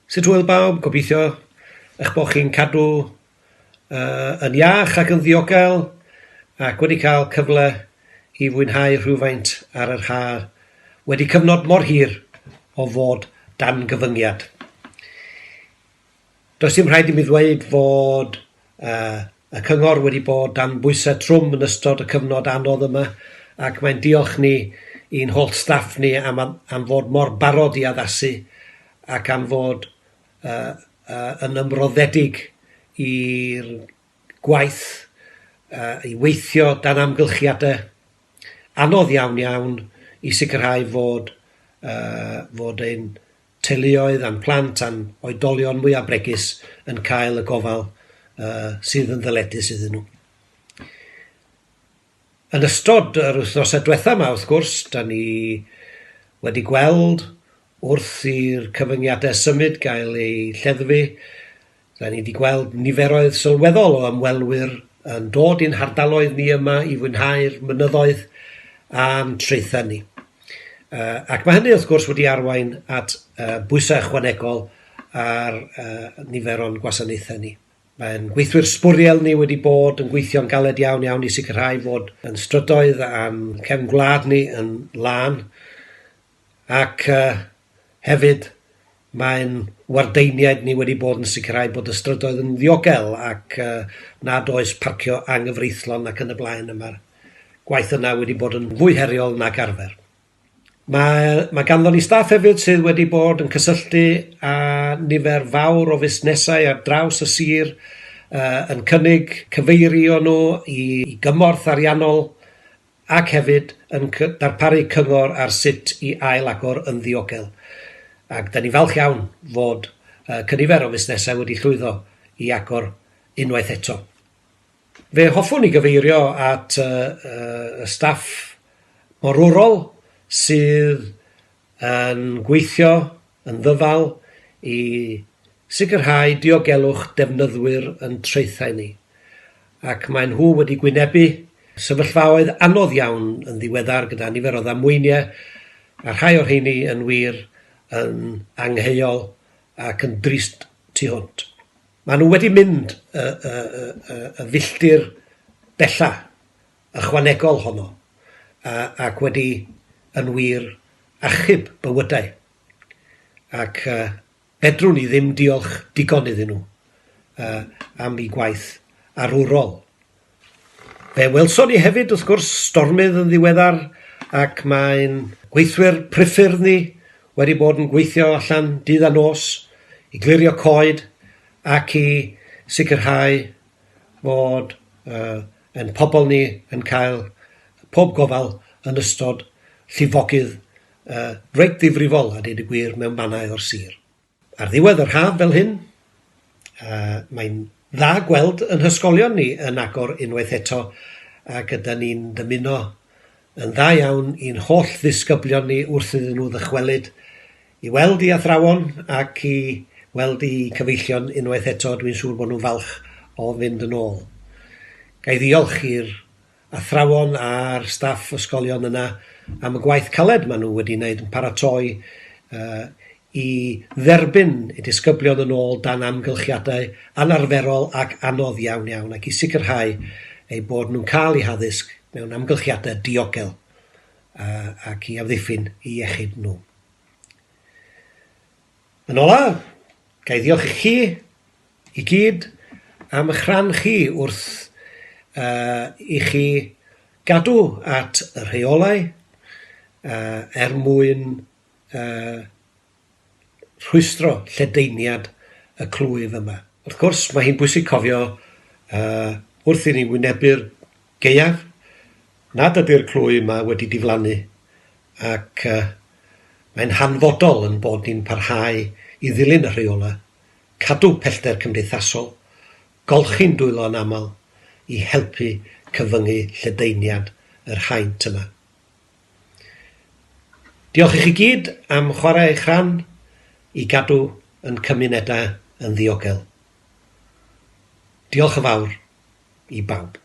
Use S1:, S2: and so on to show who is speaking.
S1: Sut hwyl bawb, gobeithio eich bod chi'n cadw yn iach ac yn ddiogel ac wedi cael cyfle i fwynhau rhywfaint ar yr haf wedi cyfnod mor hir o fod dan gyfyngiad. Does dim rhaid i mi ddweud fod y cyngor wedi bod dan bwysau trwm yn ystod y cyfnod anodd yma ac mae'n diolch ni i'n holl staff ni am fod mor barod i addasu ac am fod yn ymroddedig i'r gwaith i weithio dan amgylchiadau anodd iawn i sicrhau fod ein teuluoedd a'n plant a'n oedolion mwyaf bregus yn cael y gofal sydd yn ddyledus iddyn nhw. Yn ystod yr wythnosau diwethaf yma, wrth gwrs, da ni wedi gweld wrth i'r cyfyngiadau symud gael ei lleddfu. Da ni wedi gweld niferoedd sylweddol o ymwelwyr yn dod i'n hardaloedd ni yma i fwynhau'r mynyddoedd a'n traethau ni. Ac mae hynny wrth gwrs wedi arwain at bwysau ychwanegol ar niferon gwasanaethau ni. Mae'n gweithwyr sbwriel ni wedi bod yn gweithio'n galed iawn i sicrhau fod yn strydoedd a'n cefn gwlad ni yn lân ac hefyd mae'n wardeiniaid ni wedi bod yn sicrhau bod y strydoedd yn ddiogel ac nad oes parcio anghyfreithlon ac yn y blaen yma. Gwaith yna wedi bod yn fwy heriol nag arfer. Mae ganddo ni staff hefyd sydd wedi bod yn cysylltu â nifer fawr o fusnesau ar draws y sir yn cynnig cyfeirio nhw i gymorth ariannol ac hefyd yn darparu cyngor ar sut i ail-agor yn ddiogel. Ac da ni falch iawn fod cynifer o fusnesau wedi llwyddo i agor unwaith eto. Fe hoffwn i gyfeirio at y staff morwrol sydd yn gweithio yn ddyfal i sicrhau diogelwch defnyddwyr yn traethau ni. Ac mae nhw wedi gwynebu sefyllfaoedd anodd iawn yn ddiweddar gyda nifer o ddamweiniau a rhai o'r rheini yn wir yn angheuol ac yn drist tu hwnt. Maen nhw wedi mynd y filltir bella ychwanegol honno ac wedi yn wir achub bywydau. Ac bedrwn ni ddim diolch digon iddyn nhw am ei gwaith arwrol. Fe welson ni hefyd wrth gwrs stormydd yn ddiweddar ac mae'n gweithwyr priffyrdd ni wedi bod yn gweithio allan dydd a nos i glirio coed ac i sicrhau fod ein pobl ni yn cael pob gofal yn ystod llifogydd reit ddifrifol a dweud y gwir mewn mannau o'r sir. Ar ddiwedd yr haf fel hyn, mae'n dda gweld yn hysgolion ni yn agor unwaith eto ac ydyn ni'n dymuno yn dda iawn i'n holl ddisgyblion ni wrth iddyn nhw ddychwelyd i weld i athrawon ac i weld i cyfeillion unwaith eto. Dwi'n siŵr bod nhw'n falch o fynd yn ôl. Gai ddiolch i'r athrawon a'r staff ysgolion yna am y gwaith caled maen nhw wedi wneud yn paratoi i dderbyn i disgyblion yn ôl dan amgylchiadau anarferol ac anodd iawn ac i sicrhau eu bod nhw'n cael eu haddysg mewn amgylchiadau diogel ac i amddiffyn i iechyd nhw. Yn ola, gai diolch i chi i gyd am eich rhan chi wrth i chi gadw at y rheolau mwyn rhwystro lledaeniad y clwyf yma. Wrth gwrs, mae hi'n bwysig cofio wrth i ni wynebu'r gaeaf nad ydy'r clwy yma wedi diflannu ac mae'n hanfodol yn bod ni'n parhau i ddilyn y rheola, cadw pellter cymdeithasol, golchi'n dwylo yn aml i helpu cyfyngu lledaeniad yr haint yma. Diolch i chi gyd am chwarae eich rhan i gadw yn cymunedau yn ddiogel. Diolch yn fawr i bawb.